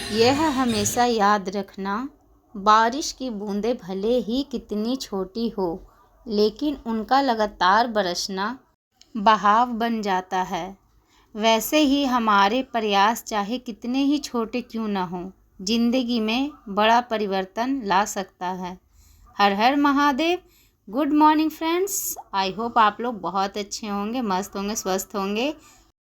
यह हमेशा याद रखना, बारिश की बूंदें भले ही कितनी छोटी हो, लेकिन उनका लगातार बरसना बहाव बन जाता है। वैसे ही हमारे प्रयास चाहे कितने ही छोटे क्यों न हों, जिंदगी में बड़ा परिवर्तन ला सकता है। हर हर Mahadev. Good morning friends, I hope आप लोग बहुत अच्छे होंगे, मस्त होंगे, स्वस्थ होंगे।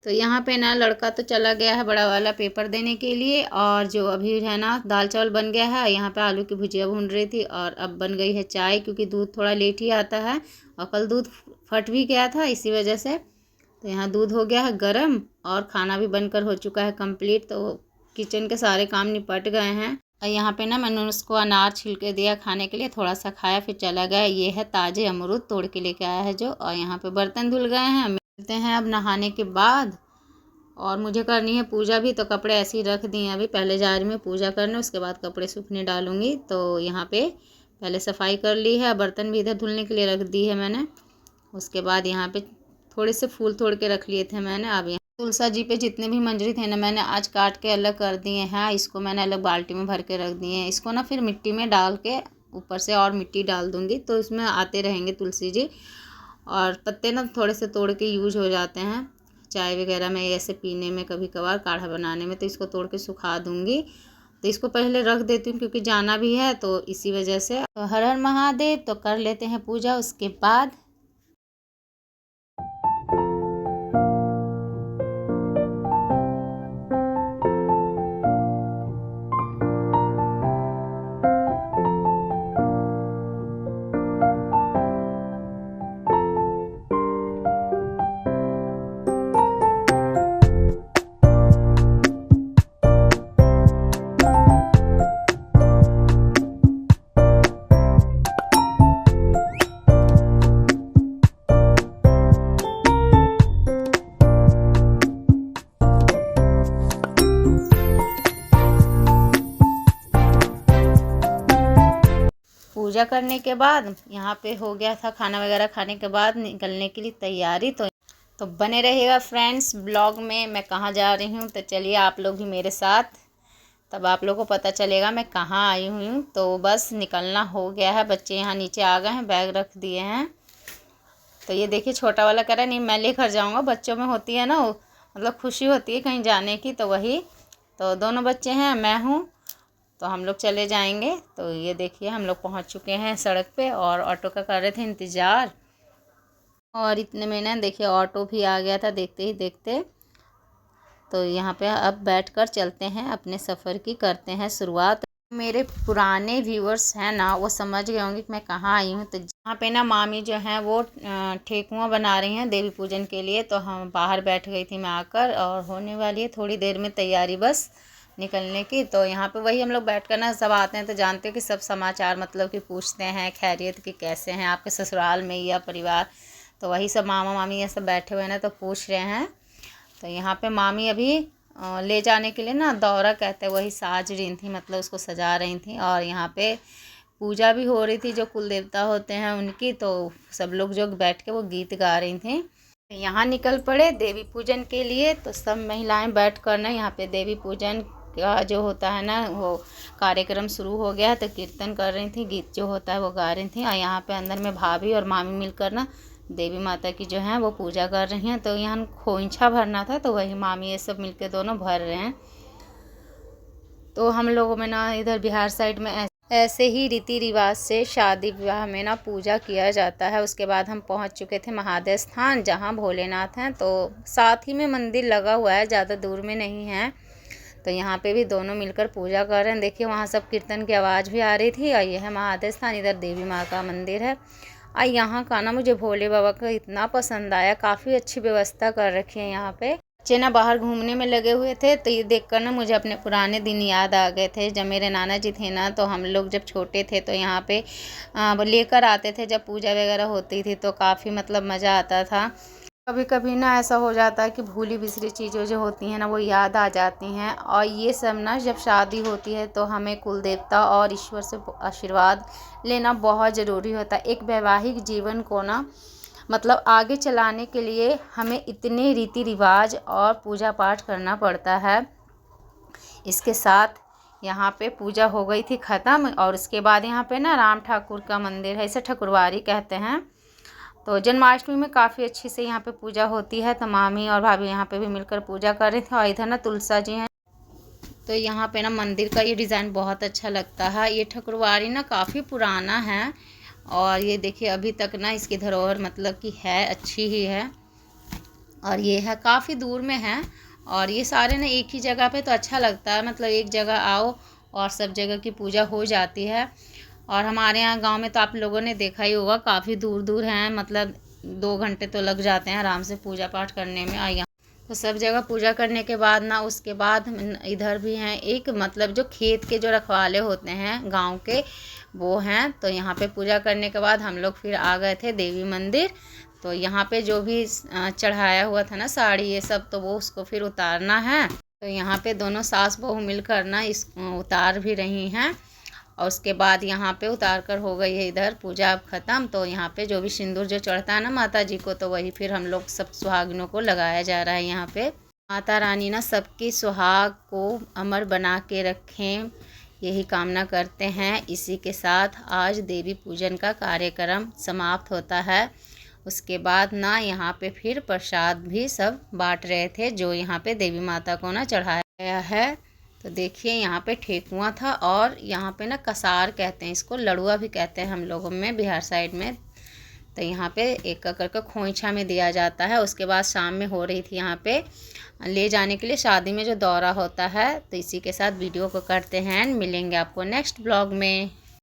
तो यहाँ पे ना लड़का तो चला गया है बड़ा वाला पेपर देने के लिए, और जो अभी है ना दाल चावल बन गया है। यहाँ पे आलू की भुजिया भून रही थी, और अब बन गई है चाय, क्योंकि दूध थोड़ा लेट ही आता है और कल दूध फट भी गया था इसी वजह से। तो यहाँ दूध हो गया है गरम, और खाना भी बनकर हो चुका है कंप्लीट। तो किचन के सारे काम निपट गए हैं। और यहाँ पे ना मैंने उसको अनार छिलके दिया खाने के लिए, थोड़ा सा खाया फिर चला गया। ये है ताज़े अमरूद तोड़ के लेके आया है जो। और यहाँ पे बर्तन धुल गए हैं। मिलते हैं अब नहाने के बाद, और मुझे करनी है पूजा भी। तो कपड़े ऐसे ही रख दिए अभी, पहले जा रही मैं पूजा करने, उसके बाद कपड़े सूखने डालूंगी। तो यहाँ पे पहले सफाई कर ली है, बर्तन भी इधर धुलने के लिए रख दी है मैंने। उसके बाद यहाँ पे थोड़े से फूल तोड़ के रख लिए थे मैंने। अब यहाँ तुलसा जी पे जितने भी मंजरी थे ना, मैंने आज काट के अलग कर दिए हैं। इसको मैंने अलग बाल्टी में भर के रख दिए हैं। इसको ना फिर मिट्टी में डाल के ऊपर से और मिट्टी डाल दूँगी, तो इसमें आते रहेंगे तुलसी जी। और पत्ते ना थोड़े से तोड़ के यूज हो जाते हैं चाय वगैरह में, ऐसे पीने में, कभी कभार काढ़ा बनाने में। तो इसको तोड़ के सुखा दूँगी। तो इसको पहले रख देती हूँ क्योंकि जाना भी है, तो इसी वजह से। तो हर हर महादेव। तो कर लेते हैं पूजा, उसके बाद पूजा करने के बाद यहाँ पे हो गया था खाना वगैरह खाने के बाद निकलने के लिए तैयारी। तो बने रहिएगा फ्रेंड्स ब्लॉग में, मैं कहाँ जा रही हूँ। तो चलिए आप लोग भी मेरे साथ, तब आप लोग को पता चलेगा मैं कहाँ आई हुई हूँ। तो बस निकलना हो गया है। बच्चे यहाँ नीचे आ गए हैं, बैग रख दिए हैं। तो ये देखिए छोटा वाला कह रहा है नहीं मैं लेकर जाऊँगा। बच्चों में होती है ना वो, मतलब खुशी होती है कहीं जाने की। तो वही, तो दोनों बच्चे हैं, मैं हूँ, तो हम लोग चले जाएंगे। तो ये देखिए हम लोग पहुंच चुके हैं सड़क पे, और ऑटो का कर रहे थे इंतज़ार। और इतने में ना देखिए ऑटो भी आ गया था देखते ही देखते। तो यहाँ पे अब बैठकर चलते हैं, अपने सफ़र की करते हैं शुरुआत। मेरे पुराने व्यूअर्स हैं ना, वो समझ गए होंगे कि मैं कहाँ आई हूँ। तो यहाँ पे ना मामी जो हैं वो ठेकुआ बना रही हैं देवी पूजन के लिए। तो हम बाहर बैठ गई थी मैं आकर, और होने वाली है थोड़ी देर में तैयारी बस निकलने की। तो यहाँ पे वही हम लोग बैठ कर ना, सब आते हैं तो जानते हैं कि सब समाचार मतलब कि पूछते हैं खैरियत कि कैसे हैं आपके ससुराल में या परिवार। तो वही सब मामा मामी ये सब बैठे हुए हैं ना, तो पूछ रहे हैं। तो यहाँ पे मामी अभी ले जाने के लिए ना दौरा कहते हैं वही साज रही थी, मतलब उसको सजा रही थी। और यहाँ पे पूजा भी हो रही थी जो कुल देवता होते हैं उनकी। तो सब लोग जो बैठ के वो गीत गा रही थी। यहाँ निकल पड़े देवी पूजन के लिए। तो सब महिलाएं बैठ कर ना यहाँ पे देवी पूजन का जो होता है ना वो कार्यक्रम शुरू हो गया। तो कीर्तन कर रही थी, गीत जो होता है वो गा रही थी। और यहाँ पे अंदर में भाभी और मामी मिलकर ना देवी माता की जो है वो पूजा कर रही हैं। तो यहाँ खोइंछा भरना था, तो वही मामी ये सब मिलके दोनों भर रहे हैं। तो हम लोगों में ना इधर बिहार साइड में ऐसे ही रीति रिवाज से शादी विवाह में ना पूजा किया जाता है। उसके बाद हम पहुंच चुके थे महादेव स्थान, जहां भोलेनाथ हैं। तो साथ ही में मंदिर लगा हुआ है, ज़्यादा दूर में नहीं है। तो यहाँ पे भी दोनों मिलकर पूजा कर रहे हैं। देखिए वहाँ सब कीर्तन की आवाज़ भी आ रही थी। और यह है महादेव स्थान, इधर देवी माँ का मंदिर है। और यहाँ का ना मुझे भोले बाबा का इतना पसंद आया, काफ़ी अच्छी व्यवस्था कर रखी है यहाँ पे। बच्चे ना बाहर घूमने में लगे हुए थे, तो ये देखकर ना मुझे अपने पुराने दिन याद आ गए थे। जब मेरे नाना जी थे ना, तो हम लोग जब छोटे थे तो यहाँ पे लेकर आते थे जब पूजा वगैरह होती थी। तो काफ़ी मतलब मज़ा आता था। कभी कभी ना ऐसा हो जाता है कि भूली बिसरी चीज़ें जो होती हैं ना वो याद आ जाती हैं। और ये सब ना जब शादी होती है तो हमें कुल देवता और ईश्वर से आशीर्वाद लेना बहुत ज़रूरी होता है। एक वैवाहिक जीवन को ना मतलब आगे चलाने के लिए हमें इतने रीति रिवाज और पूजा पाठ करना पड़ता है। इसके साथ यहाँ पे पूजा हो गई थी ख़त्म। और उसके बाद यहाँ पे ना राम ठाकुर का मंदिर है, इसे ठकुरवारी कहते हैं। तो जन्माष्टमी में काफ़ी अच्छी से यहाँ पे पूजा होती है। तो मामी और भाभी यहाँ पे भी मिलकर पूजा कर रहे थे। और इधर ना तुलसा जी हैं। तो यहाँ पे ना मंदिर का ये डिज़ाइन बहुत अच्छा लगता है। ये ठकुरवारी ना काफ़ी पुराना है। और ये देखिए अभी तक ना इसकी धरोहर मतलब कि है, अच्छी ही है। और ये है काफ़ी दूर में है। और ये सारे ना एक ही जगह पे, तो अच्छा लगता है, मतलब एक जगह आओ और सब जगह की पूजा हो जाती है। और हमारे यहाँ गांव में तो आप लोगों ने देखा ही होगा, काफ़ी दूर दूर हैं, मतलब 2 घंटे तो लग जाते हैं आराम से पूजा पाठ करने में। यहाँ तो सब जगह पूजा करने के बाद ना, उसके बाद इधर भी हैं एक, मतलब जो खेत के जो रखवाले होते हैं गांव के, वो हैं। तो यहाँ पे पूजा करने के बाद हम लोग फिर आ गए थे देवी मंदिर। तो यहाँ पे जो भी चढ़ाया हुआ था ना साड़ी ये सब, तो वो उसको फिर उतारना है। तो यहाँ पे दोनों सास बहू मिलकर ना इस उतार भी रही हैं। और उसके बाद यहाँ पे उतार कर हो गई है इधर पूजा अब ख़त्म। तो यहाँ पे जो भी सिंदूर जो चढ़ता है ना माता जी को, तो वही फिर हम लोग सब सुहागिनों को लगाया जा रहा है यहाँ पे। माता रानी ना सबकी सुहाग को अमर बना के रखें, यही कामना करते हैं। इसी के साथ आज देवी पूजन का कार्यक्रम समाप्त होता है। उसके बाद ना यहाँ पे फिर प्रसाद भी सब बांट रहे थे, जो यहाँ पे देवी माता को ना चढ़ाया गया है। तो देखिए यहाँ पे ठेकुआ था। और यहाँ पे ना कसार कहते हैं इसको, लड़ुआ भी कहते हैं हम लोगों में, बिहार साइड में। तो यहाँ पे एक करके खोइछा में दिया जाता है। उसके बाद शाम में हो रही थी यहाँ पे ले जाने के लिए शादी में जो दौरा होता है। तो इसी के साथ वीडियो को करते हैं, मिलेंगे आपको नेक्स्ट ब्लॉग में।